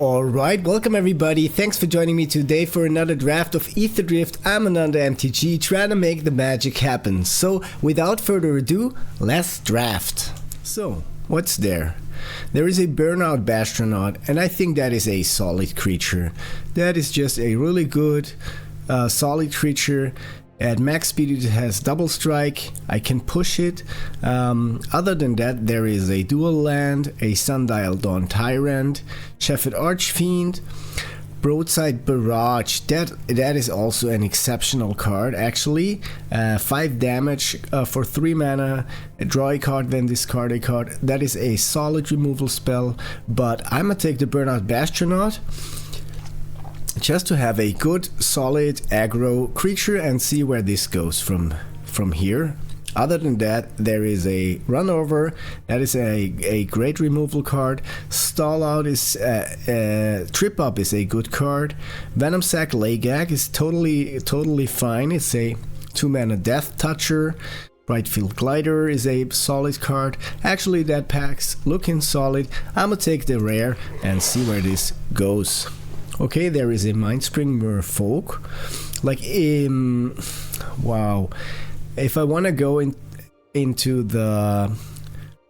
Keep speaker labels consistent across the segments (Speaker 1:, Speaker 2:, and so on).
Speaker 1: Alright, welcome everybody. Thanks for joining me today for another draft of Aetherdrift. I'm another MTG trying to make the magic happen. So without further ado, let's draft. So, what's there? There is a Burnout Bastronaut, and I think that is a solid creature. That is just a really good, solid creature. At max speed it has double strike, I can push it. Other than that, there is a dual land, a Sundial Dawn Tyrant, Shepherd Archfiend, Broadside Barrage. That is also an exceptional card actually. 5 damage for 3 mana, draw a card then discard a card. That is a solid removal spell, but I'm gonna take the Burnout Bastronaut just to have a good solid aggro creature and see where this goes from here. Other than that, there is a Run Over. That is a great removal card. Stall Out is Trip Up is a good card. Venom Sac Lagag is totally fine. It's a 2-mana Death Toucher. Brightfield Glider is a solid card. Actually, that pack's looking solid. I'm gonna take the rare and see where this goes. Okay, there is a Mindspring Merfolk. Like, wow. If I want to go into the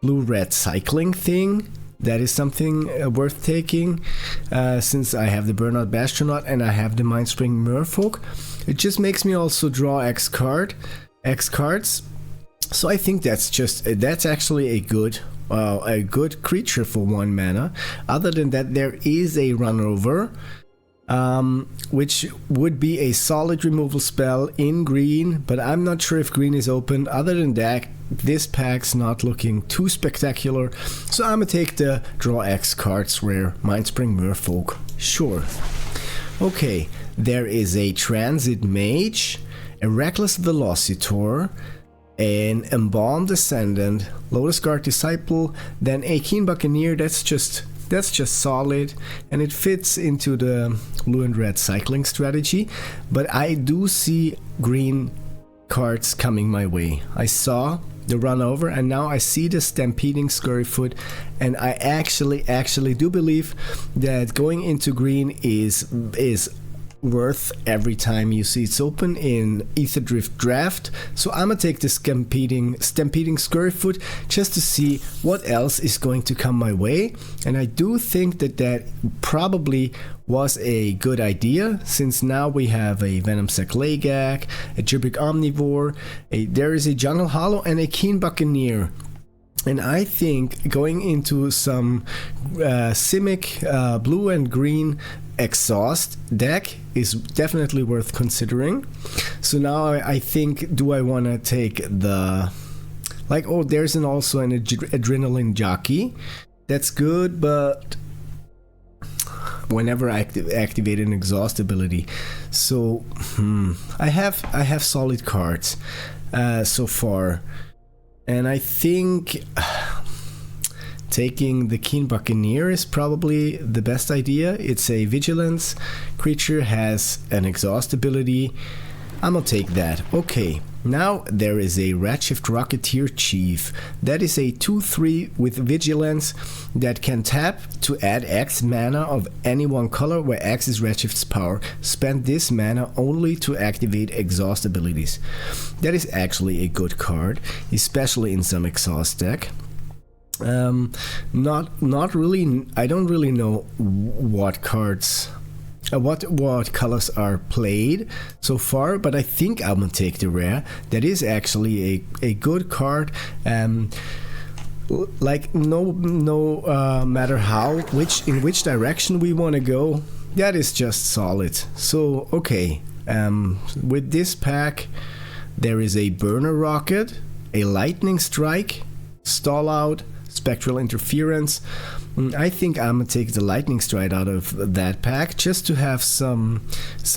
Speaker 1: blue-red cycling thing, that is something worth taking. Since I have the Burnout Bastronaut and I have the Mindspring Merfolk, it just makes me also draw X cards. So I think that's actually a good creature for 1 mana. Other than that, there is a Run Over, which would be a solid removal spell in green, but I'm not sure if green is open. Other than that, this pack's not looking too spectacular, so I'm gonna take the Draw X cards rare Mindspring Merfolk. Sure. Okay, there is a Transit Mage, a Reckless Velocitor, an Embalmed Ascendant, Lotus Guard Disciple, then a Keen Buccaneer. That's just solid, and it fits into the blue and red cycling strategy. But I do see green cards coming my way. I saw the Run Over, and now I see the Stampeding Scurryfoot, and I actually do believe that going into green is worth every time you see it's open in Aetherdrift draft. So I'm gonna take the Stampeding Scurryfoot just to see what else is going to come my way, and I do think that probably was a good idea, since now we have a Venom Sac Lagag, a Gibric Omnivore, there is a Jungle Hollow, and a Keen Buccaneer. And I think going into some Simic blue and green exhaust deck is definitely worth considering. So now I think, do I want to take the, like, oh, there's also an Adrenaline Jockey. That's good, but whenever I activate an exhaust ability. So I have solid cards so far, and I think taking the Keen Buccaneer is probably the best idea. It's a Vigilance creature, has an exhaust ability. I'm gonna take that. Okay, now there is a Redshift Rocketeer Chief. That is a 2/3 with Vigilance that can tap to add X mana of any one color where X is Redshift's power. Spend this mana only to activate exhaust abilities. That is actually a good card, especially in some exhaust deck. Not really. I don't really know what cards, what colors are played so far, but I think I'm gonna take the rare. That is actually a good card. Like no matter in which direction we want to go, that is just solid. So okay, with this pack, there is a Burner Rocket, a Lightning Strike, Stall Out, Spectral Interference. I think I'm gonna take the Lightning Strike out of that pack just to have some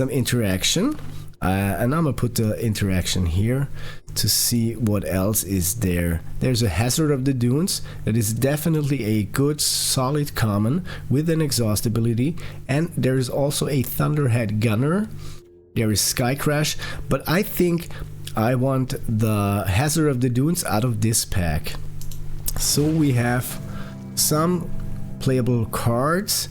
Speaker 1: interaction, and I'm gonna put the interaction here to see what else is there. There's a Hazard of the Dunes. That is definitely a good solid common with an exhaust ability, and there is also a Thunderhead Gunner. There is Sky Crash, but I think I want the Hazard of the Dunes out of this pack. So we have some playable cards.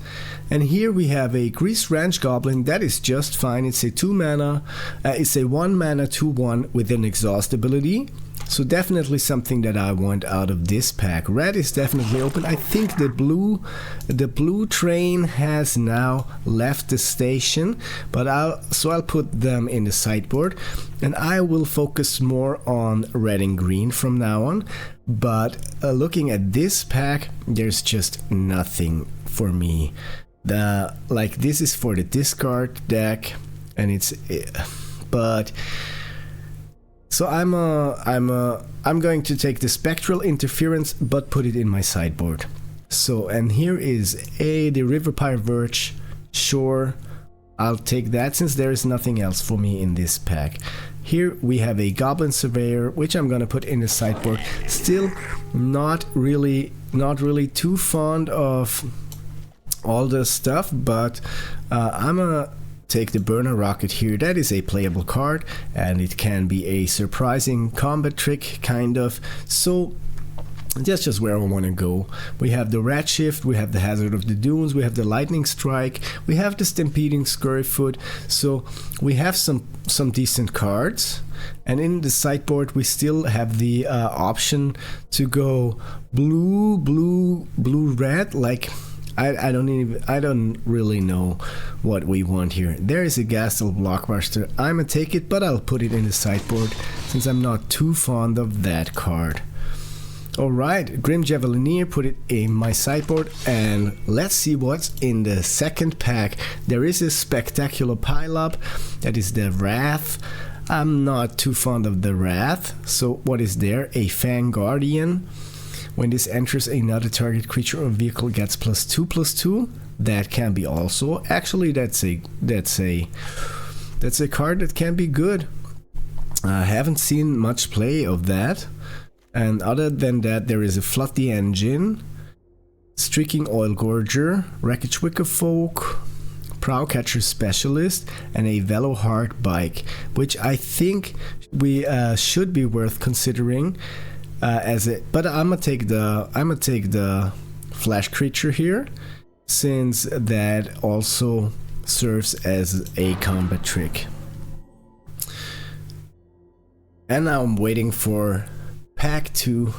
Speaker 1: And here we have a Grease Ranch Goblin. That is just fine. It's a 2 mana, it's a 1 mana 2/1 with an exhaust ability. So definitely something that I want out of this pack. Red is definitely open. I think the blue train has now left the station, but I'll put them in the sideboard, and I will focus more on red and green from now on. But looking at this pack, there's just nothing for me. Like this is for the discard deck, and but. So I'm going to take the Spectral Interference, but put it in my sideboard. So, and here is the River Pyre Verge. Sure, I'll take that since there is nothing else for me in this pack. Here we have a Goblin Surveyor, which I'm gonna put in the sideboard. Still not really too fond of all the stuff, but I'm a take the Burner Rocket here. That is a playable card, and it can be a surprising combat trick, kind of. So that's just where I want to go. We have the Redshift, we have the Hazard of the Dunes, we have the Lightning Strike, we have the Stampeding Scurryfoot. So we have some decent cards, and in the sideboard we still have the option to go blue, red. Like I don't really know what we want here. There is a Gastel Blockbuster. I'm gonna take it, but I'll put it in the sideboard since I'm not too fond of that card. Alright, Grim Javelineer, put it in my sideboard, and let's see what's in the second pack. There is a Spectacular Pileup, that is the Wrath. I'm not too fond of the Wrath, so what is there? A Fang Guardian. When this enters, another target creature or vehicle gets +2/+2. That can be also. Actually, that's a card that can be good. I haven't seen much play of that. And other than that, there is a Flood the Engine, Streaking Oil Gorger, Wreckage Wicker Folk, Prowcatcher Specialist, and a Veloheart Bike, which I think we should be worth considering. But I'm gonna take the Flash Creature here, since that also serves as a combat trick. And now I'm waiting for pack 2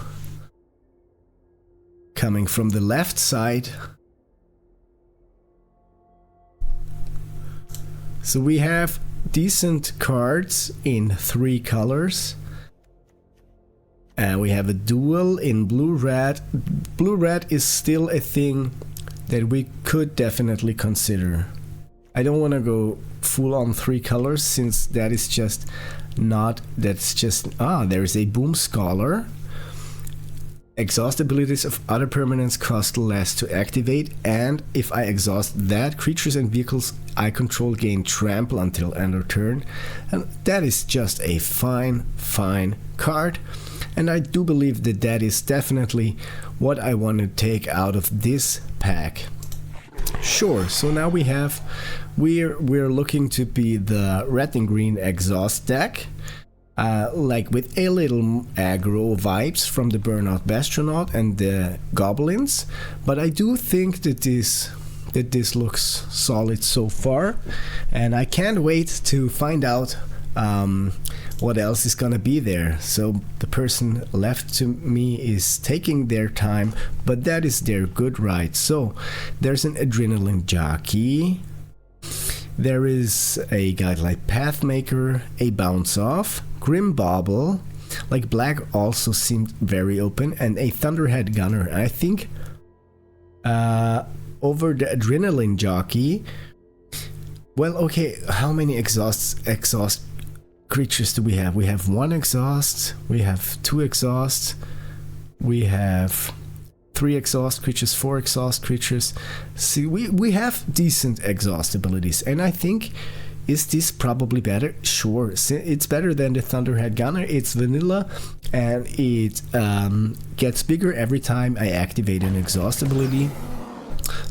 Speaker 1: coming from the left side. So we have decent cards in 3 colors. And we have a duel in blue-red. Blue-red is still a thing that we could definitely consider. I don't want to go full on 3 colors, since that is just not, there is a Boom Scholar. Exhaust abilities of other permanents cost less to activate, and if I exhaust that, creatures and vehicles I control gain trample until end of turn. And that is just a fine card. And I do believe that that is definitely what I want to take out of this pack. Sure, so now we're looking to be the red and green exhaust deck, like with a little aggro vibes from the Burnout Bastronaut and the Goblins. But I do think that this looks solid so far, and I can't wait to find out what else is gonna be there. So the person left to me is taking their time, but that is their good right. So there's an Adrenaline Jockey, there is a Guidelight Pathmaker, a Bounce Off, Grim Bauble, like black also seemed very open, and a Thunderhead Gunner. I think over the Adrenaline Jockey, well, okay, how many exhaust creatures do we have? We have 1 exhaust, we have 2 exhausts, we have 3 exhaust creatures, 4 exhaust creatures. See, we have decent exhaust abilities, and I think, is this probably better? Sure, it's better than the Thunderhead Gunner. It's vanilla, and it gets bigger every time I activate an exhaust ability.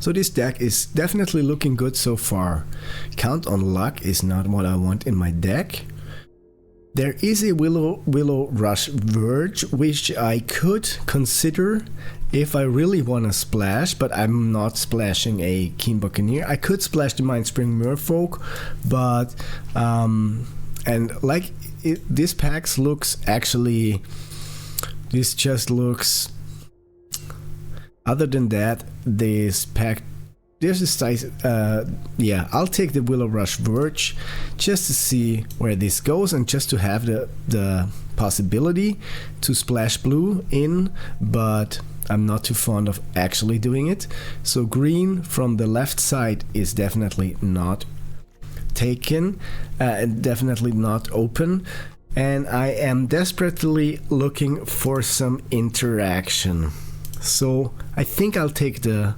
Speaker 1: So this deck is definitely looking good so far. Count on Luck is not what I want in my deck. There is a Willow Rush Verge, which I could consider if I really want to splash, but I'm not splashing a Keen Buccaneer. I could splash the Mindspring Merfolk, but and like this pack looks actually, this just looks, other than that, this pack, there's a size, yeah, I'll take the Willow Rush Verge just to see where this goes and just to have the possibility to splash blue in, but I'm not too fond of actually doing it. So green from the left side is definitely not taken, definitely not open, and I am desperately looking for some interaction. So I think I'll take the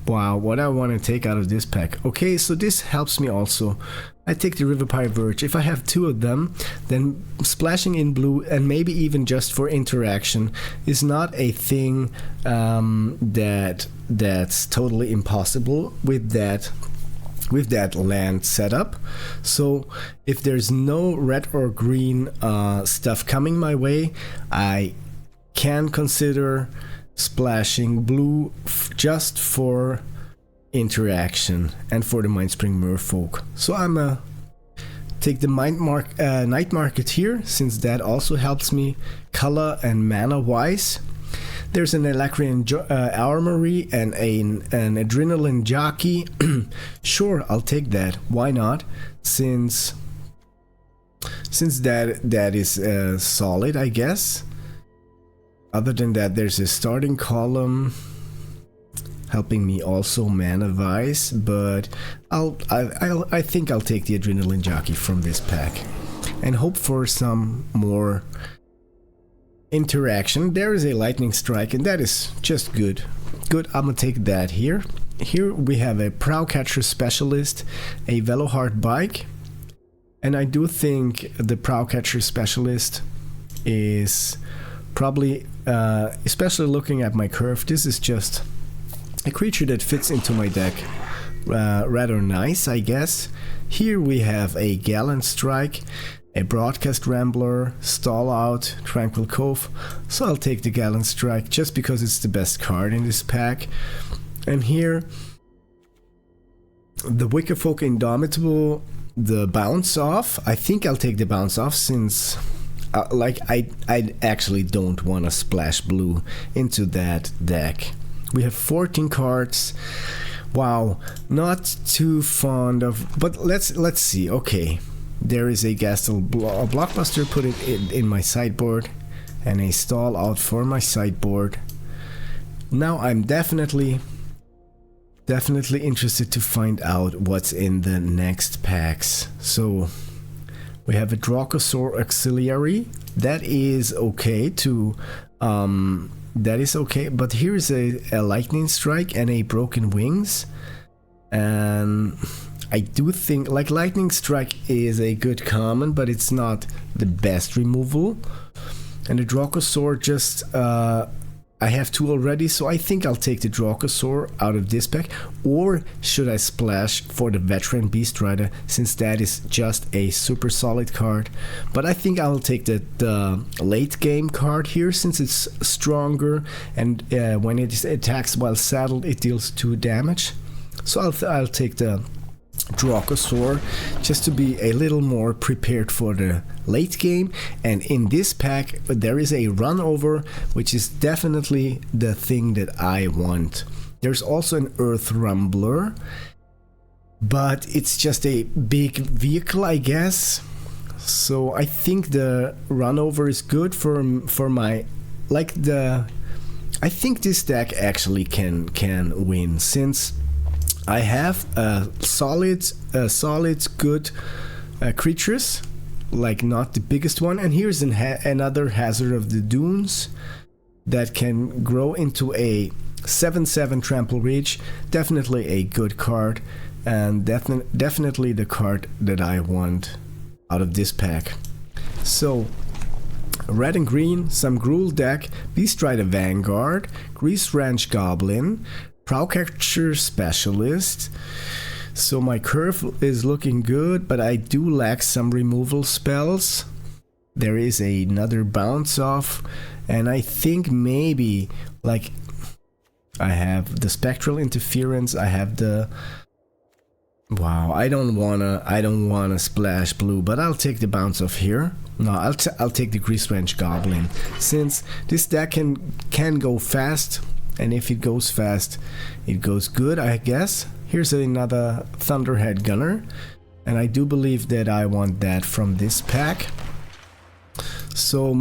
Speaker 1: wow, what I want to take out of this pack. Okay, so this helps me also. I take the Riverpire Verge. If I have two of them, then splashing in blue and maybe even just for interaction is not a thing that's totally impossible with that land setup. So if there's no red or green stuff coming my way, I can consider splashing blue just for interaction and for the Mindspring Merfolk. So I'm take the Night Market here, since that also helps me color and mana wise. There's an Elacrian Armory and an Adrenaline Jockey. Sure, I'll take that. Why not? Since that is solid, I guess. Other than that, there's a starting column helping me also mana-wise, but I think I'll take the Adrenaline Jockey from this pack and hope for some more interaction. There is a Lightning Strike, and that is just good. Good, I'm gonna take that here. Here we have a Prowcatcher Specialist, a Velohard Bike, and I do think the Prowcatcher Specialist is probably, especially looking at my curve, this is just a creature that fits into my deck rather nice, I guess. Here we have a Gallant Strike, a Broadcast Rambler, Stall Out, Tranquil Cove, so I'll take the Gallant Strike just because it's the best card in this pack. And here, the Wickerfolk Indomitable, the Bounce Off. I think I'll take the Bounce Off since I actually don't want to splash blue into that deck. We have 14 cards. Wow, not too fond of, but let's see. Okay, there is a Gastel Blockbuster, put it in my sideboard, and a Stall Out for my sideboard. Now I'm definitely interested to find out what's in the next packs. So we have a Dracosaur Auxiliary. That is okay to that is okay, but here is a Lightning Strike and a Broken Wings, and I do think like Lightning Strike is a good common, but it's not the best removal. And the Dracosaur just I have two already, so I think I'll take the Dracosaur out of this pack. Or should I splash for the Veteran Beast Rider, since that is just a super solid card. But I think I'll take the late game card here, since it's stronger, and when it attacks while saddled it deals 2 damage. So I'll take the Dracosaur just to be a little more prepared for the late game. And in this pack there is a run over, which is definitely the thing that I want. There's also an Earth Rumbler, but it's just a big vehicle, I guess. So I think the run over is good for my I think this deck actually can win, since I have solid good creatures, like not the biggest one. And here's another Hazard of the Dunes that can grow into a 7/7 Trample Reach. Definitely a good card, and definitely the card that I want out of this pack. So red and green, some Gruul deck, Beast Rider Vanguard, Grease Ranch Goblin, Prowcatcher Specialist. So my curve is looking good, but I do lack some removal spells. there is another bounce off, and I think maybe like I have the spectral interference, I have the wow, I don't wanna splash blue, but I'll take the bounce off here. No, I'll take the Grease Ranch Goblin, since this deck can go fast, and if it goes fast, it goes good, I guess. Here's another Thunderhead Gunner, and I do believe that I want that from this pack. So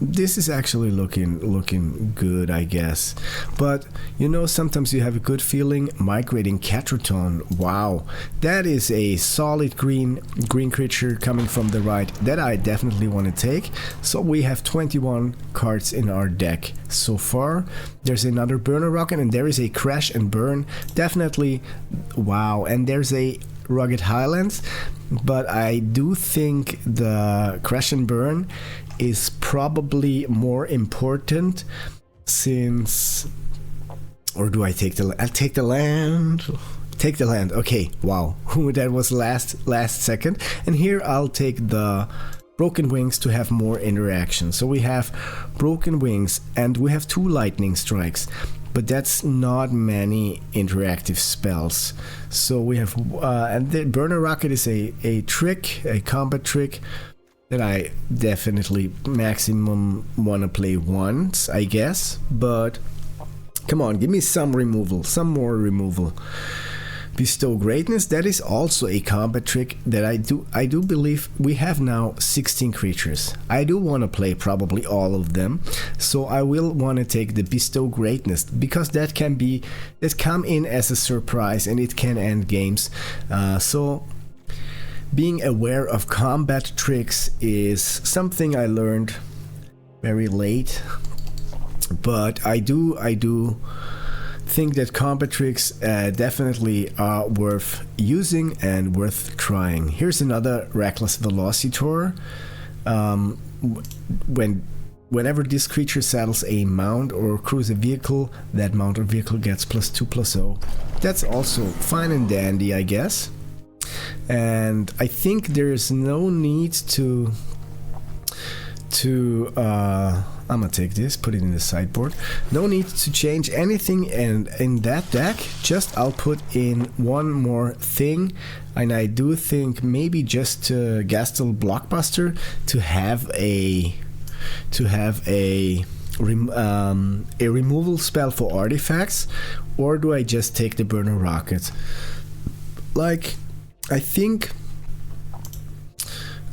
Speaker 1: this is actually looking good, I guess. But you know, sometimes you have a good feeling. Migrating Catratron, wow, that is a solid green creature coming from the right that I definitely want to take. So we have 21 cards in our deck so far. There's another Burner Rocket, and there is a Crash and Burn, definitely. Wow, and there's a Rugged Highlands, but I do think the Crash and Burn is probably more important, since, or do I take the, I'll take the land. Take the land. Okay, wow, that was last second. And here I'll take the Broken Wings to have more interaction. So we have Broken Wings, and we have 2 Lightning Strikes, but that's not many interactive spells. So we have and the Burner Rocket is a trick, a combat trick that I definitely maximum want to play once, I guess. But come on, give me some removal, some more removal. Bestow Greatness, that is also a combat trick that I do believe we have now 16 creatures. I do want to play probably all of them, so I will want to take the Bestow Greatness, because that come in as a surprise, and it can end games. So being aware of combat tricks is something I learned very late, but I do think that combat tricks definitely are worth using and worth trying. Here's another Reckless Velocitor. Whenever this creature saddles a mount or crews a vehicle, that mount or vehicle gets +2/+0. That's also fine and dandy, I guess. And I think there's no need to I'm gonna take this, put it in the sideboard. No need to change anything in that deck. Just I'll put in one more thing, and I do think maybe just Gastel Blockbuster to have a removal spell for artifacts, or do I just take the Burner Rocket? Like, I think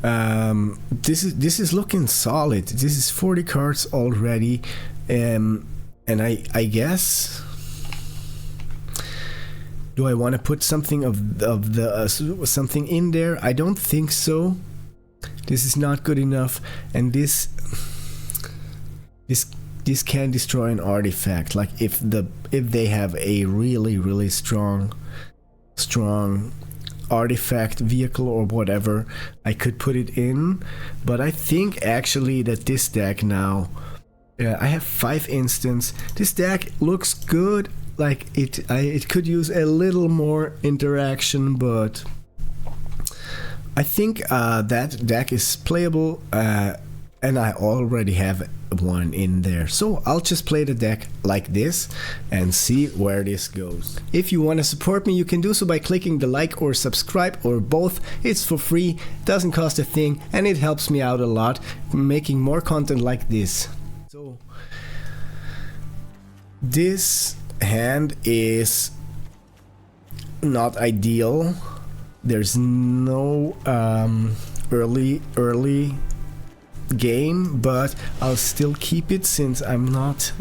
Speaker 1: this is looking solid. This is 40 cards already, and I guess, do I want to put something something in there? I don't think so. This is not good enough, and this can destroy an artifact. Like if they have a really strong artifact vehicle or whatever, I could put it in. But I think actually that this deck now, I have 5 instants. This deck looks good. Like it could use a little more interaction, but I think that deck is playable, and I already have one in there. So I'll just play the deck like this and see where this goes. If you want to support me, you can do so by clicking the like or subscribe, or both. It's for free, doesn't cost a thing, and it helps me out a lot making more content like this. So this hand is not ideal. There's no early game, but I'll still keep it since I'm not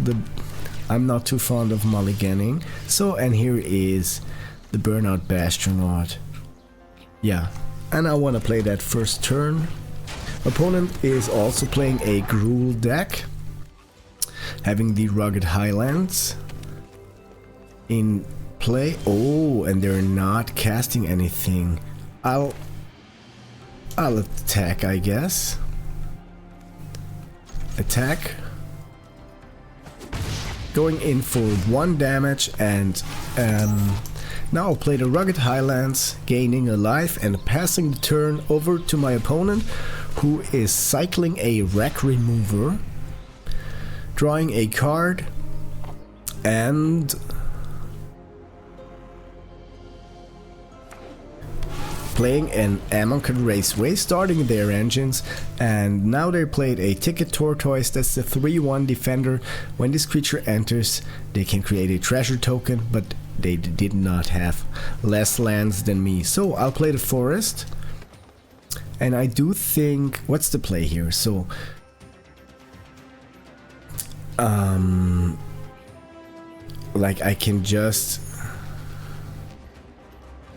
Speaker 1: too fond of mulliganing. So, and here is the Burnout Bastronaut. Yeah, and I want to play that first turn. Opponent is also playing a Gruul deck, having the Rugged Highlands in play. Oh, and they're not casting anything. I'll attack, I guess. Attack, going in for 1 damage, and now I'll play the Rugged Highlands, gaining a life and passing the turn over to my opponent, who is cycling a wreck remover, drawing a card, and playing an Amonkhet Raceway, starting their engines, and now they played a Ticket Tortoise. That's the 3/1 defender. When this creature enters, they can create a treasure token, but they did not have less lands than me. So I'll play the forest, and I do think, what's the play here? So like I can just,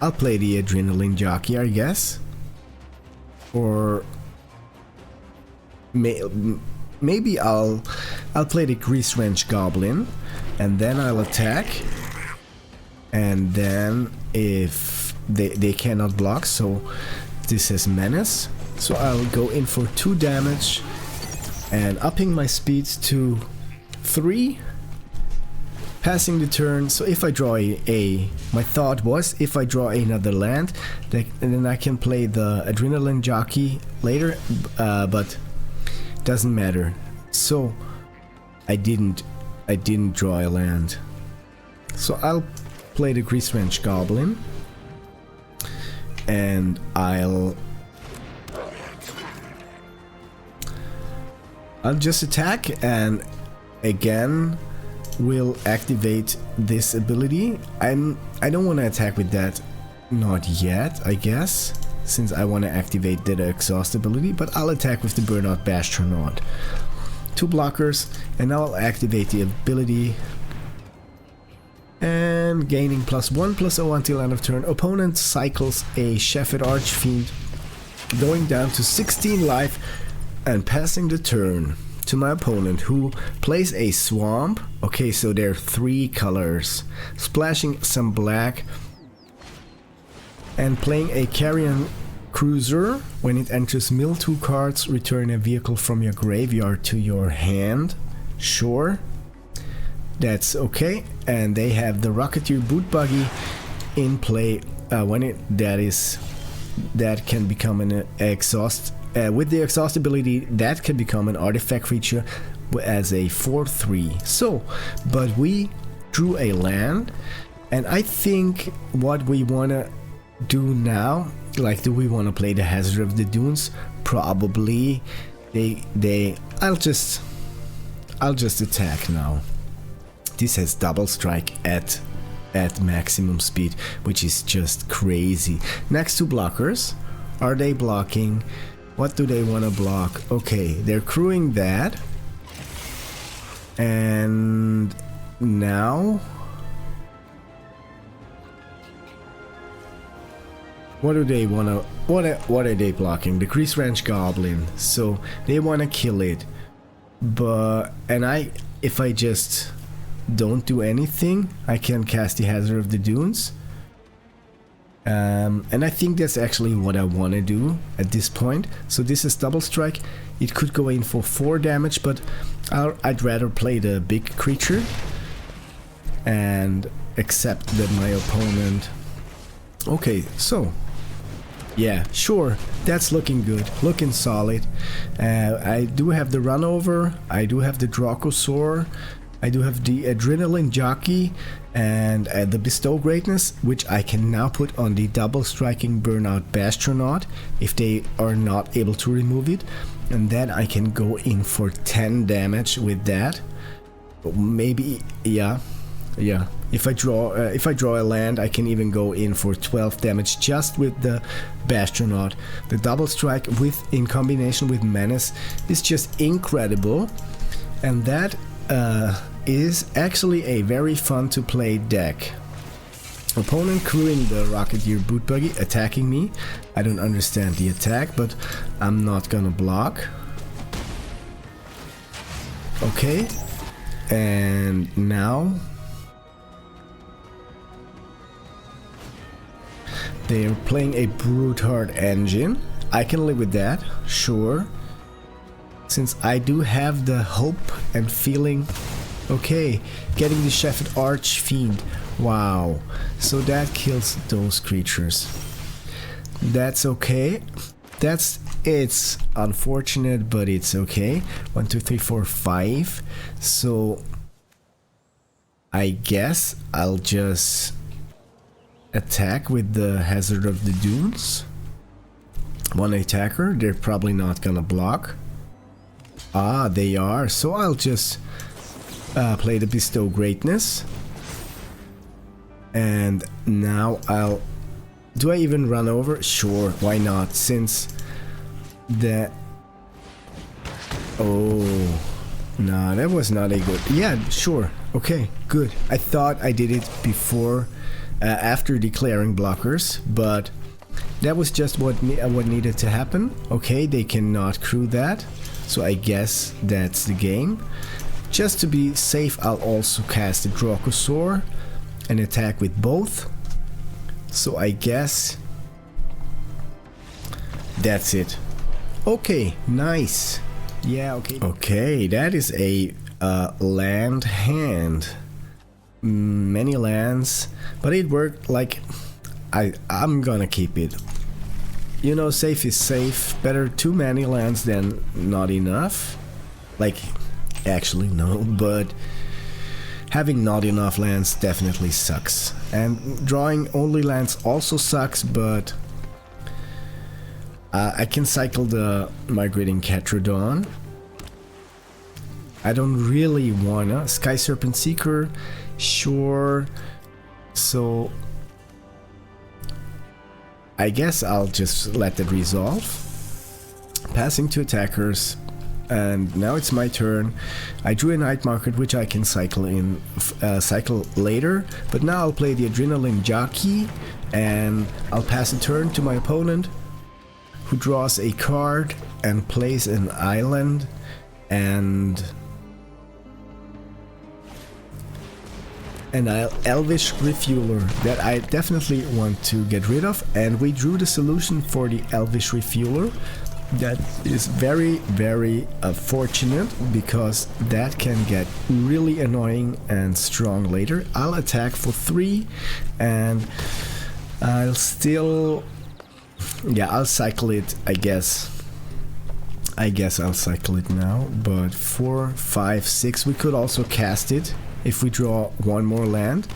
Speaker 1: I'll play the Adrenaline Jockey, I guess, or maybe I'll play the Grease Wrench Goblin, and then I'll attack, and then if they cannot block, so this is Menace, so I'll go in for 2 damage and upping my speeds to 3. Passing the turn, so if I draw my thought was, if I draw another land, then I can play the Adrenaline Jockey later, but doesn't matter. So I didn't draw a land. So I'll play the Grease Wrench Goblin, and I'll just attack, and again will activate this ability. I don't want to attack with that, not yet, I guess, since I want to activate the exhaust ability, but I'll attack with the Burnout Bastronaut. 2 blockers, and I'll activate the ability, and gaining +1/+0 until end of turn. Opponent cycles a Shepherd Archfiend, going down to 16 life and passing the turn to my opponent, who plays a Swamp. Okay, so there are 3 colors, splashing some black, and playing a Carrion Cruiser. When it enters, mill 2 cards, return a vehicle from your graveyard to your hand. Sure, that's okay. And they have the Rocketeer Boot Buggy in play. That can become an exhaust. With the exhaust ability, that can become an artifact creature as a 4/3. So, but we drew a land, and I think what we wanna do now, like, do we wanna play the Hazard of the Dunes? Probably. I'll just attack now. This has double strike at maximum speed, which is just crazy. Next 2 blockers. Are they blocking? What do they want to block? Okay, they're crewing that. And now what do they want to, what are they blocking? The Grease Wrench Goblin. So they want to kill it. But if I just don't do anything, I can cast the Hazard of the Dunes. And I think that's actually what I want to do at this point. So this is double strike. It could go in for 4 damage, but I'd rather play the big creature and accept that my opponent... Okay, so yeah, sure, that's looking good, looking solid. I do have the Run Over, I do have the Dracosaur, I do have the Adrenaline Jockey, and the Bestow Greatness, which I can now put on the double striking Burnout Bastronaut if they are not able to remove it, and then I can go in for 10 damage with that. Maybe, yeah. If I draw a land, I can even go in for 12 damage just with the Bastronaut. The double strike in combination with Menace is just incredible, and that is actually a very fun to play deck. Opponent crewing the Rocketeer Boot Buggy, attacking me. I don't understand the attack, but I'm not gonna block. Okay, and now they're playing a Brute-Heart Engine. I can live with that, sure, since I do have the hope and feeling. Okay, getting the Shepherd Archfiend. Wow, so that kills those creatures. That's okay. That's It's unfortunate, but it's okay. 1, 2, 3, 4, 5. So I guess I'll just attack with the Hazard of the Dunes. One attacker, they're probably not gonna block. Ah, they are. So I'll just play the Bestow Greatness. And now I'll... Do I even run over? Sure, why not? Since the... Oh... Nah, that was not a good... Yeah, sure. Okay, good. I thought I did it before, after declaring blockers, but that was just what needed to happen. Okay, they cannot crew that, so I guess that's the game. Just to be safe, I'll also cast a Dracosaur and attack with both. So I guess that's it. Okay, nice. Yeah, okay. Okay, that is a land hand. Many lands, but it worked. Like, I'm gonna keep it. You know, safe is safe. Better too many lands than not enough. Like, actually no, but having not enough lands definitely sucks. And drawing only lands also sucks, but I can cycle the Migrating Catrodon. I don't really wanna. Sky Serpent Seeker, sure. So I guess I'll just let it resolve. Passing to attackers, and now it's my turn. I drew a Night Market, which I can cycle later, but now I'll play the Adrenaline Jockey, and I'll pass a turn to my opponent, who draws a card and plays an island, and Elvish Refueler that I definitely want to get rid of, and we drew the solution for the Elvish Refueler. That is very, very fortunate, because that can get really annoying and strong later. I'll attack for 3, and I'll still... Yeah, I'll cycle it, I guess. I'll cycle it now, but 4, 5, 6, we could also cast it if we draw one more land.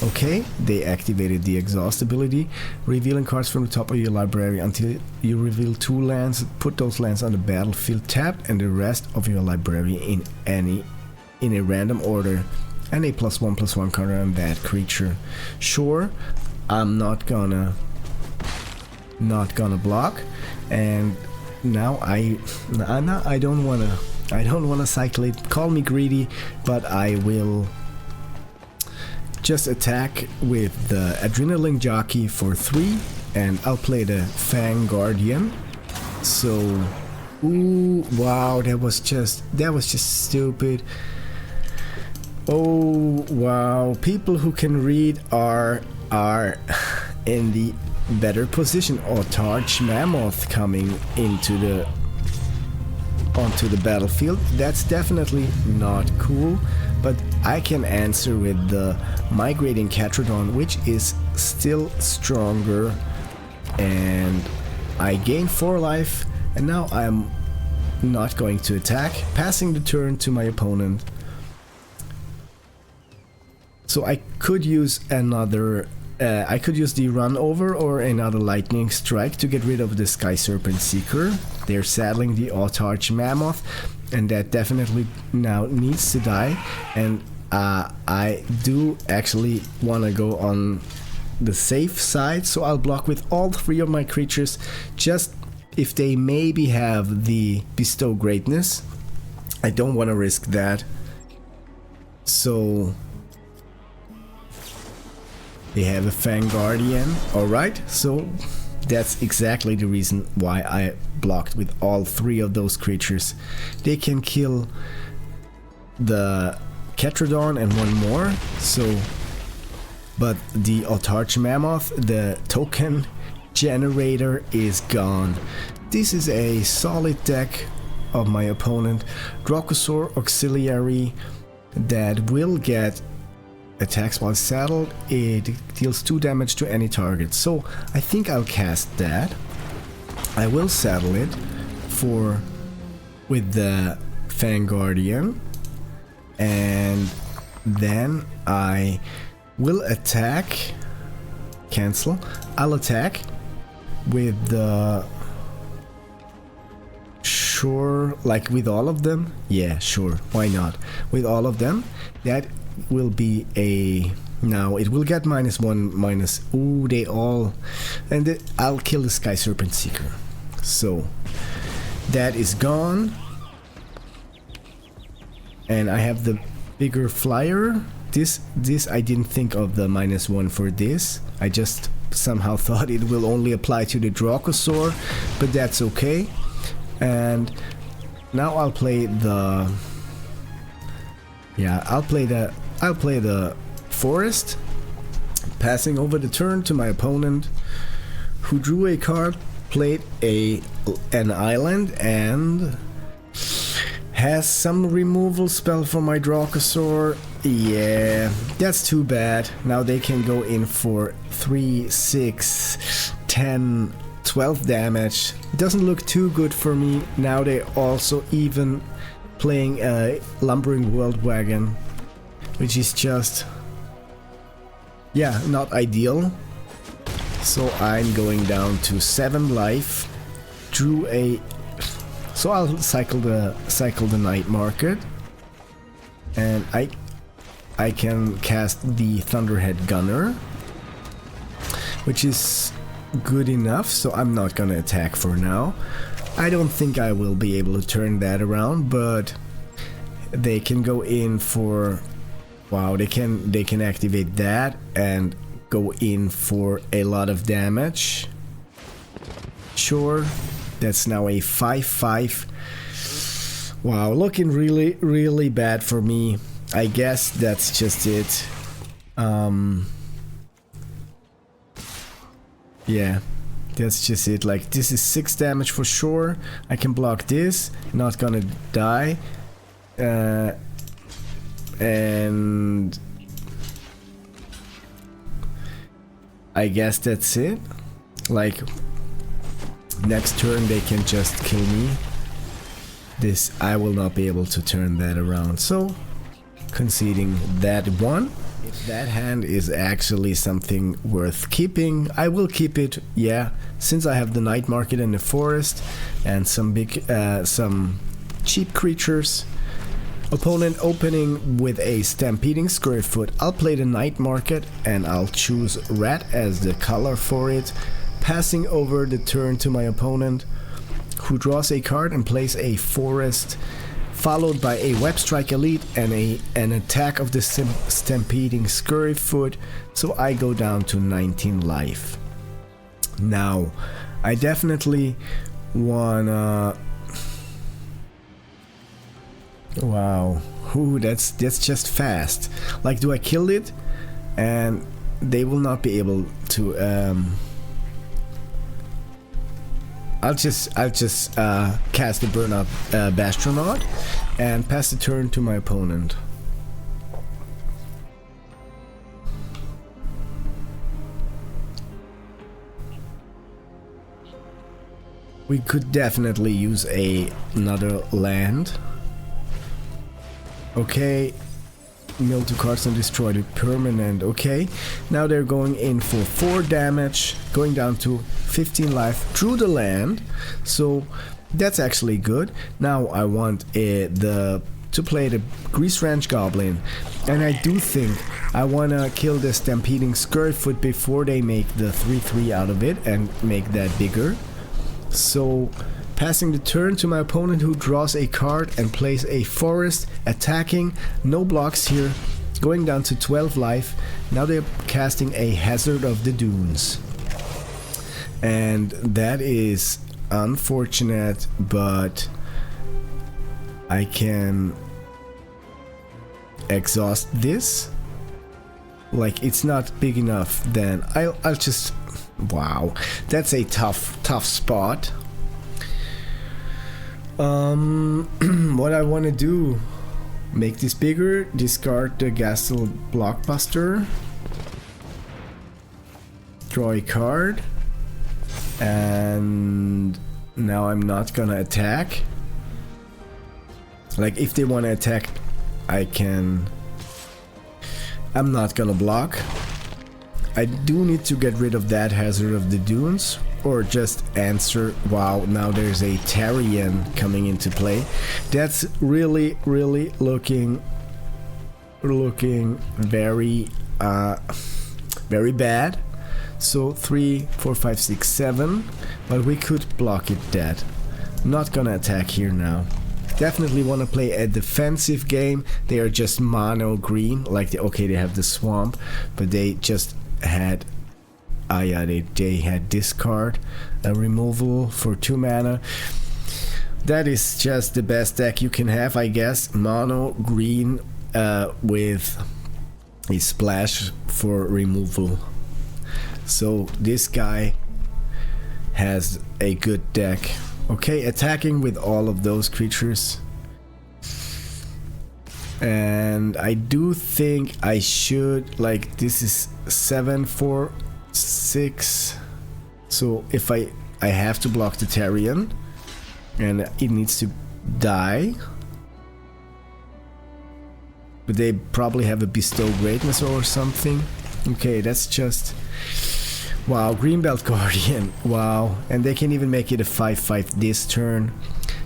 Speaker 1: Okay, they activated the exhaust ability. Revealing cards from the top of your library until you reveal 2 lands. Put those lands on the battlefield tapped, and the rest of your library in a random order, and a +1/+1 counter on that creature. Sure, I'm not gonna block, and now I don't wanna cycle it. Call me greedy, but I will just attack with the Adrenaline Jockey for 3, and I'll play the Fang Guardian. So, ooh, wow, that was just stupid. Oh wow, people who can read are in the better position. Autarch Mammoth coming onto the battlefield. That's definitely not cool, but I can answer with the Migrating Catrodon, which is still stronger, and I gain 4 life, and now I'm not going to attack, passing the turn to my opponent. So I could use another I could use the Run Over or another Lightning Strike to get rid of the Sky Serpent Seeker. They're saddling the Autarch Mammoth, and that definitely now needs to die. And I do actually want to go on the safe side, so I'll block with all 3 of my creatures, just if they maybe have the Bestow Greatness. I don't want to risk that. So they have a Fang Guardian. Alright, so that's exactly the reason why I blocked with all 3 of those creatures. They can kill the Catrodon and 1 more, so... But the Autarch Mammoth, the token generator, is gone. This is a solid deck of my opponent. Dracosaur Auxiliary that will get attacks while saddled. It deals 2 damage to any target, so I think I'll cast that. I will settle it for with the Fang Guardian, and then I will attack. Cancel. I'll attack with the. Sure, like with all of them? Yeah, sure. Why not? With all of them, that will be a. Now it will get -1 minus. Ooh, they all. And I'll kill the Sky Serpent Seeker. So that is gone. And I have the bigger flyer. This I didn't think of the -1 for this. I just somehow thought it will only apply to the Dracosaur, but that's okay. And now I'll play the. Yeah, I'll play the forest, passing over the turn to my opponent, who drew a card, played an island, and has some removal spell for my Dracosaur. Yeah, that's too bad. Now they can go in for 3, 6, 10, 12 damage. Doesn't look too good for me. Now they're also even playing a Lumbering World Wagon, which is just, yeah, not ideal. So I'm going down to 7 life. Drew a. So I'll cycle the Night Market, and I can cast the Thunderhead Gunner, which is good enough. So I'm not gonna attack for now. I don't think I will be able to turn that around, but they can go in for. Wow, they can activate that and go in for a lot of damage. Sure, that's now a 5/5. Wow, looking really, really bad for me. I guess that's just it. Yeah, that's just it. Like, this is 6 damage for sure. I can block this, not gonna die. And I guess that's it. Like, next turn they can just kill me. This, I will not be able to turn that around, so conceding that one. If that hand is actually something worth keeping, I will keep it. Yeah, since I have the Night Market and the forest and some some cheap creatures. Opponent opening with a Stampeding Scurryfoot. I'll play the Night Market and I'll choose red as the color for it, passing over the turn to my opponent, who draws a card and plays a forest, followed by a Web Strike Elite and an attack of the Stampeding Scurryfoot. So I go down to 19 life. Now, I definitely wanna. Wow, ooh, that's just fast. Like, do I kill it? And they will not be able to. I'll just cast the Burnout Bastronaut and pass the turn to my opponent. We could definitely use another land. Okay, mill 2 cards and destroy the permanent. Okay, now they're going in for 4 damage, going down to 15 life. Drew the land, so that's actually good. Now I want to play the Grease Ranch Goblin, and I do think I wanna kill the Stampeding Scurryfoot before they make the 3/3 out of it and make that bigger. So, passing the turn to my opponent, who draws a card and plays a forest, attacking, no blocks here, going down to 12 life. Now they're casting a Hazard of the Dunes. And that is unfortunate, but I can exhaust this. Like, it's not big enough, then I'll just. Wow, that's a tough spot. What I want to do, make this bigger, discard the Gastel Blockbuster, draw a card, And now I'm not gonna attack. Like, if they want to attack, I can... I'm not gonna block. I do need to get rid of that Hazard of the Dunes, or just answer. Wow, now there's a Tarian coming into play. That's really looking very very bad. So 3, 4, 5, 6, 7, but we could block it dead. Not gonna attack here now. Definitely want to play a defensive game. They are just mono green, like okay, they have the swamp, but they just had yeah, they had discard a removal for 2 mana. That is just the best deck you can have, I guess. Mono green with a splash for removal. So this guy has a good deck. Okay, attacking with all of those creatures. And I do think I should, like, this is 7, 4, 6. So if I have to block the Tarian, and it needs to die. But they probably have a Bestow Greatness or something. Okay, that's just... Wow, Greenbelt Guardian. Wow, and they can even make it a 5/5 this turn.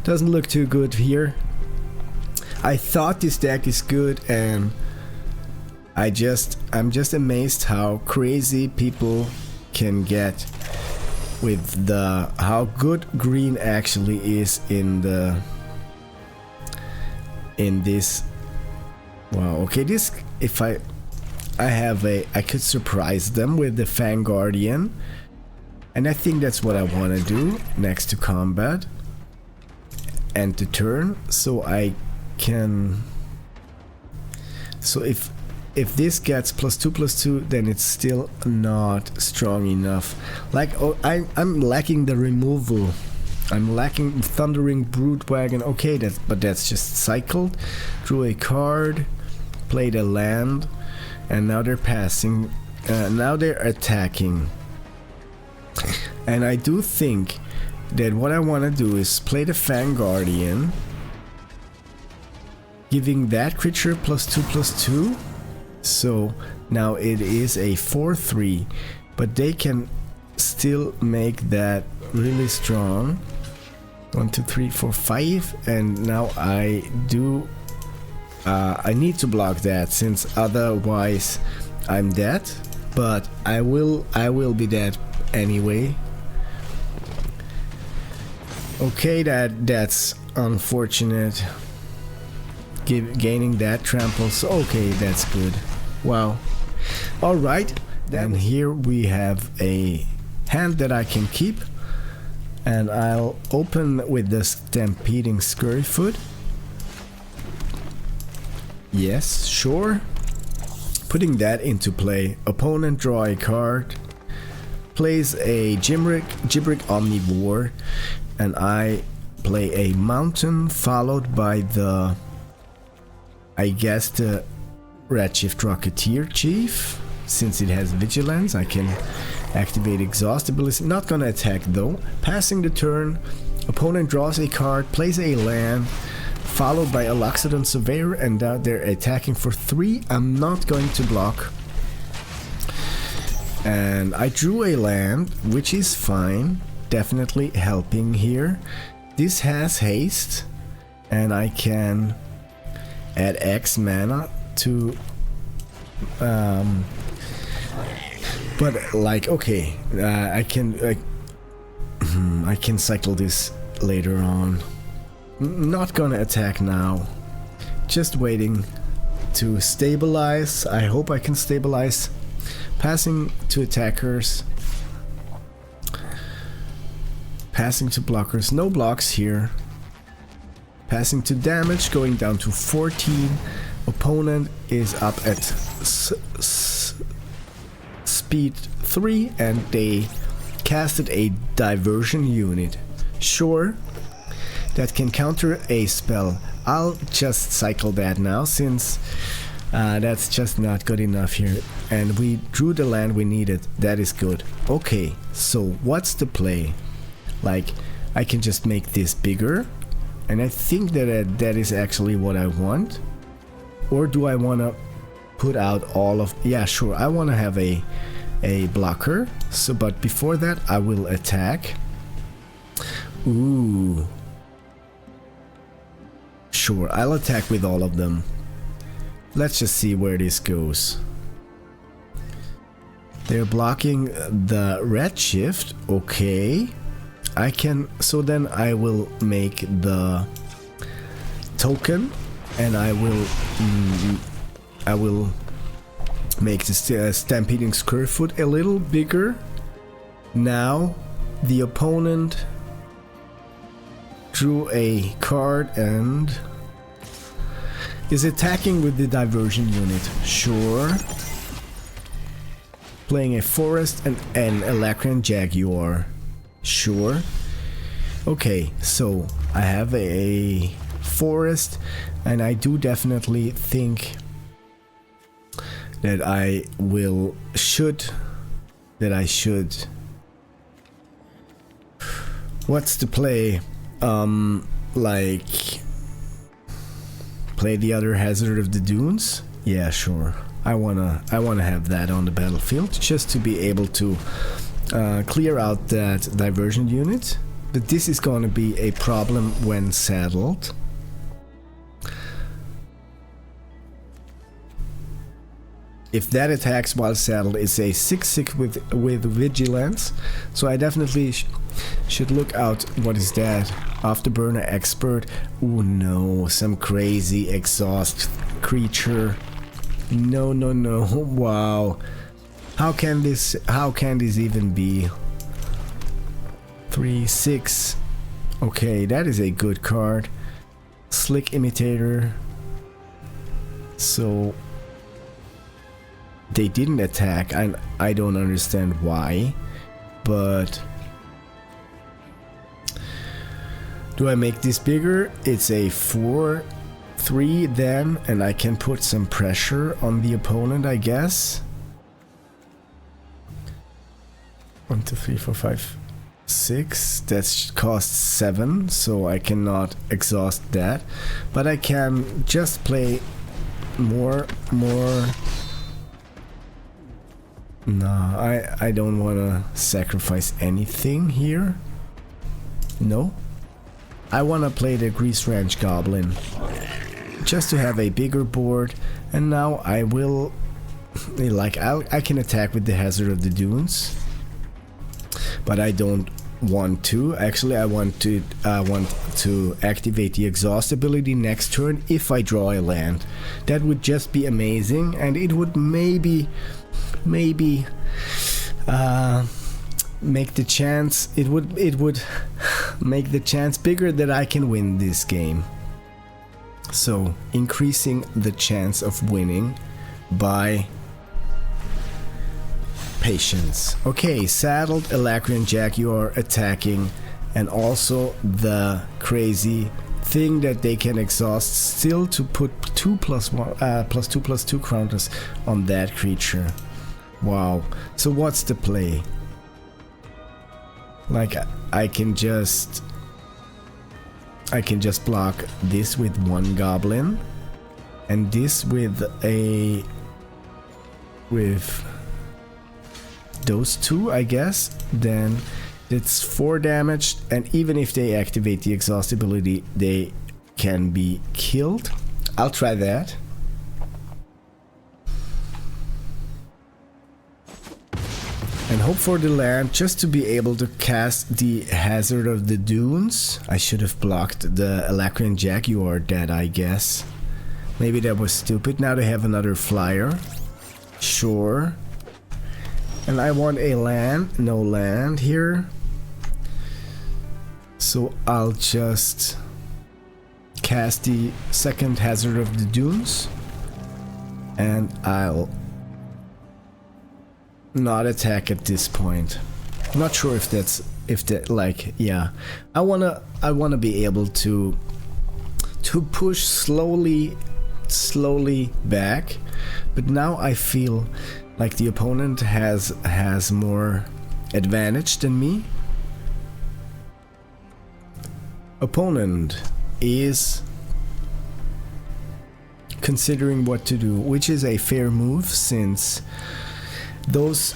Speaker 1: Doesn't look too good here. I thought this deck is good, and I'm just amazed how crazy people can get with the how good green actually is in this. Wow, okay, this, if I could surprise them with the Fang Guardian, and I think that's what I want to do next to combat and to turn, so I can. So if this gets +2/+2, then it's still not strong enough. Like, oh, I'm lacking the removal. I'm lacking Thundering Broodwagon. Okay, but that's just cycled. Drew a card, played a land. And now they're passing, now they're attacking. And I do think that what I want to do is play the Fang Guardian, giving that creature +2/+2. So now it is a 4/3, but they can still make that really strong. 1, 2, 3, 4, 5, and now I do. I need to block that, since otherwise I'm dead. But I will be dead anyway. Okay, that's unfortunate. Gaining that trample. So okay, that's good. Wow. All right. Then here we have a hand that I can keep, and I'll open with the Stampeding Scurryfoot. Yes, sure. Putting that into play. Opponent draw a card, plays a Gibbrick Omnivore, and I play a Mountain, followed by the, I guess, the Redshift Rocketeer Chief. Since it has Vigilance, I can activate Exhaust ability. Not gonna attack though. Passing the turn, opponent draws a card, plays a land, followed by a Loxodon Surveyor, and now they're attacking for 3. I'm not going to block. And I drew a land, which is fine. Definitely helping here. This has haste, and I can add X mana to... but like, okay, I can cycle this later on. Not gonna attack now. Just waiting to stabilize. I hope I can stabilize. Passing to attackers. Passing to blockers. No blocks here. Passing to damage, going down to 14. Opponent is up at speed 3, and they casted a diversion unit. Sure. That can counter a spell. I'll just cycle that now, since That's just not good enough here. And we drew the land we needed. That is good. Okay, so what's the play? Like, I can just make this bigger. And I think that that is actually what I want. Or do I want to put out all of... Yeah, sure. I want to have a blocker. So, but before that, I will attack. Ooh. Sure, I'll attack with all of them. Let's just see where this goes. They're blocking the red shift. Okay. I can... So then I will make the token. And I will make the Stampeding Scurfoot a little bigger. Now the opponent drew a card and is attacking with the diversion unit. Sure. Playing a forest and an Elacrian Jaguar. Sure. Okay, so I have a forest, and I do definitely think that I should. What's the play? Like play the other Hazard of the Dunes? Yeah, sure. I wanna have that on the battlefield just to be able to clear out that diversion unit. But this is gonna be a problem when saddled. If that attacks while saddled, it's a 6/6 with vigilance. So I definitely should look out. What is that? Afterburner Expert. Oh no, some crazy exhaust creature. No, no, no. Wow. How can this even be? 3/6. Okay, that is a good card. Slick Imitator. So they didn't attack, and I don't understand why, but do I make this bigger? It's a 4/3 then, and I can put some pressure on the opponent, I guess. 1, 2, 3, 4, 5, 6. That costs 7, so I cannot exhaust that, but I can just play more. No, I don't want to sacrifice anything here. No. I want to play the Grease Ranch Goblin. Just to have a bigger board. And now I will... Like, I can attack with the Hazard of the Dunes. But I don't want to. Actually, I want to activate the Exhaust ability next turn if I draw a land. That would just be amazing. And it would maybe make the chance, it would make the chance bigger that I can win this game. So increasing the chance of winning by patience. Okay, saddled Elacrian Jaguar attacking, and also the crazy thing that they can exhaust still to put 2/+2/+2 counters on that creature. Wow. So what's the play? Like, I can just block this with one goblin and this with those two, I guess. Then it's 4 damage, and even if they activate the exhaust ability, they can be killed. I'll try that. And hope for the land just to be able to cast the Hazard of the Dunes. I should have blocked the Elacrian Jaguar dead, I guess. Maybe that was stupid. Now they have another flyer. Sure. And I want a land. No land here. So I'll just cast the second Hazard of the Dunes. And I'll not attack at this point. I'm not sure if that like, yeah. I wanna be able to push slowly slowly back, but now I feel like the opponent has more advantage than me. Opponent is considering what to do, which is a fair move since those...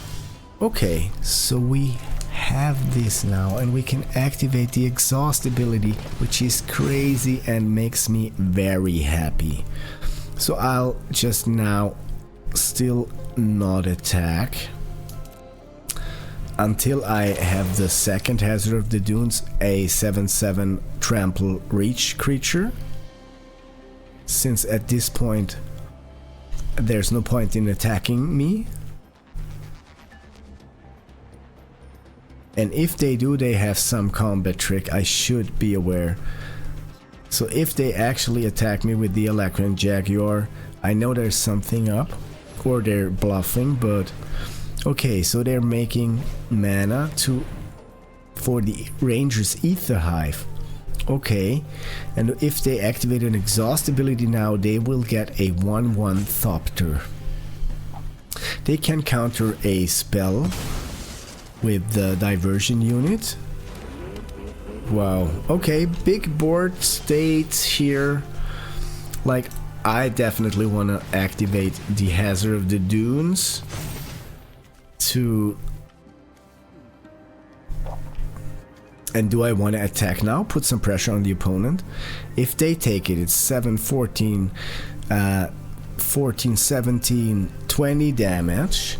Speaker 1: Okay, so we have this now and we can activate the exhaust ability, which is crazy and makes me very happy. So I'll just now still not attack until I have the second Hazard of the Dunes, a 7/7 trample reach creature, since at this point there's no point in attacking me. And if they do, they have some combat trick, I should be aware. So if they actually attack me with the Electric Jaguar, I know there's something up, or they're bluffing, but okay, so they're making mana for the Ranger's Aether Hive. Okay, and if they activate an exhaust ability now, they will get a 1/1 Thopter. They can counter a spell with the diversion unit. Wow, okay, big board states here. Like, I definitely want to activate the Hazard of the Dunes to... And do I want to attack now? Put some pressure on the opponent. If they take it, it's 7, 14, 14, 17, 20 damage.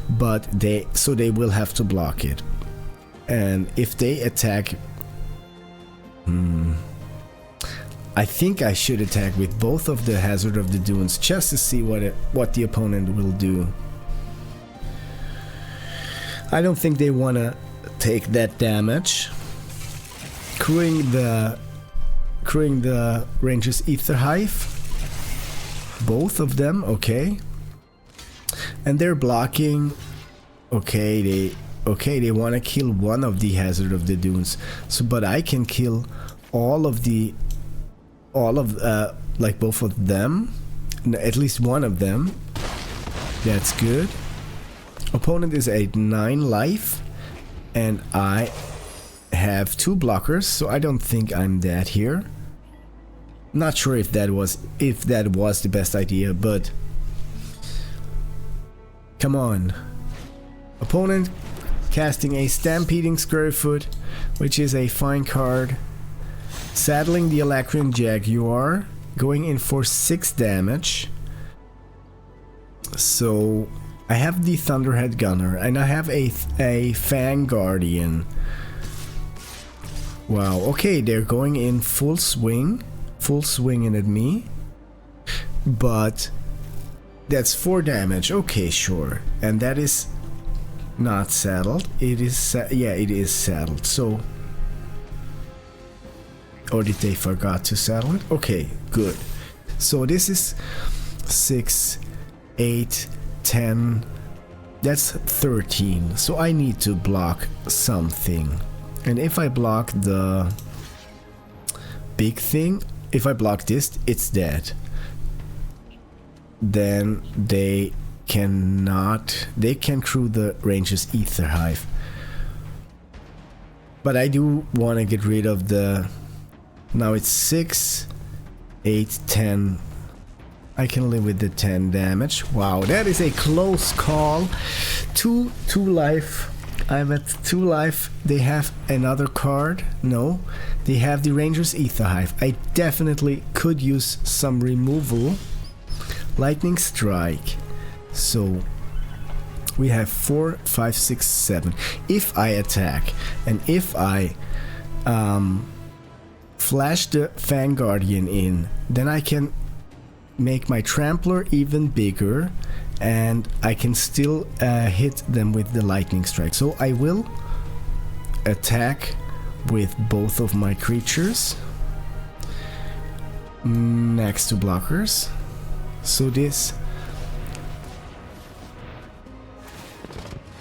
Speaker 1: But they will have to block it. And if they attack... I think I should attack with both of the Hazard of the Dunes just to see what the opponent will do. I don't think they want to take that damage. Crewing the Ranger's Aether Hive. Both of them, okay. And they're blocking. Okay, they want to kill one of the Hazard of the Dunes. So, but I can kill like both of them, at least one of them. That's good. Opponent is at 9 life, and I have 2 blockers, so I don't think I'm dead here. Not sure if that was the best idea, but come on. Opponent casting a Stampeding Squarefoot, which is a fine card. Saddling the Electric Jaguar, going in for 6 damage. So I have the Thunderhead Gunner, and I have a Fang Guardian. Wow, okay, they're going in full swinging at me. But that's 4 damage. Okay, sure. And that is not saddled. It is it is saddled. So, or did they forgot to saddle it? Okay, good. So this is 6, 8, 10. That's 13. So I need to block something. And if I block the big thing, if I block this, it's dead. Then they can crew the Ranger's Aether Hive. But I do want to get rid of the... Now it's 6, 8, 10. I can live with the 10 damage. Wow, that is a close call. 2 life. I'm at 2 life. They have another card. No, they have the Ranger's Aether Hive. I definitely could use some removal. Lightning Strike. So we have 4, 5, 6, 7. If I attack and if I flash the Fang Guardian in, then I can make my Trampler even bigger, and I can still hit them with the Lightning Strike. So I will attack with both of my creatures next to blockers. So this...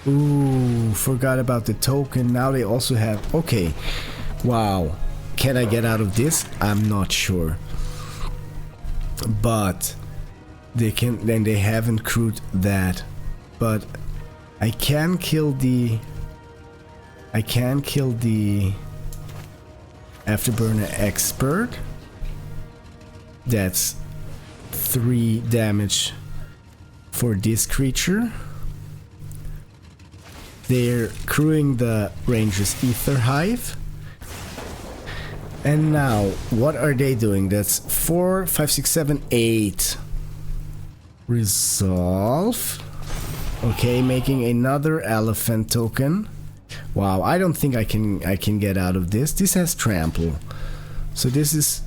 Speaker 1: Ooh, forgot about the token. Now they also have... Okay, wow. Can I get out of this? I'm not sure. But they haven't crewed that, but I can kill the Afterburner Expert. That's 3 damage for this creature. They're crewing the Ranger's Ether Hive. And now, what are they doing? That's 4, 5, 6, 7, 8. Resolve. Okay, making another elephant token. Wow, I don't think I can get out of this. This has trample. So this is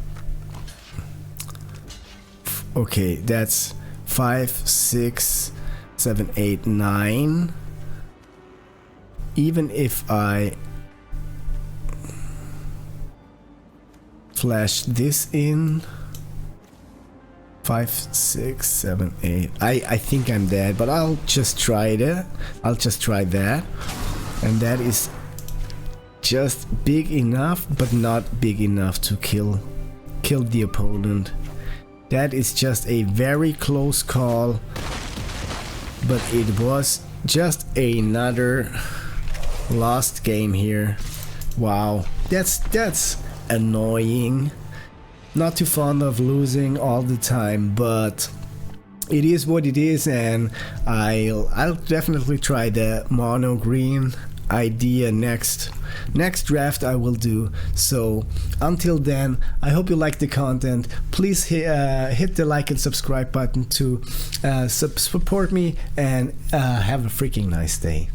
Speaker 1: okay, that's 5, 6, 7, 8, 9. Even if I flash this in, 5, 6, 7, 8. I think I'm dead, but I'll just try it. I'll just try that. And that is just big enough, but not big enough to kill the opponent. That is just a very close call, but it was just another lost game here. Wow, that's annoying. Not too fond of losing all the time, but it is what it is, and I'll definitely try the mono green idea next draft I will do. So until then, I hope you like the content. Please hit the like and subscribe button to support me, and have a freaking nice day.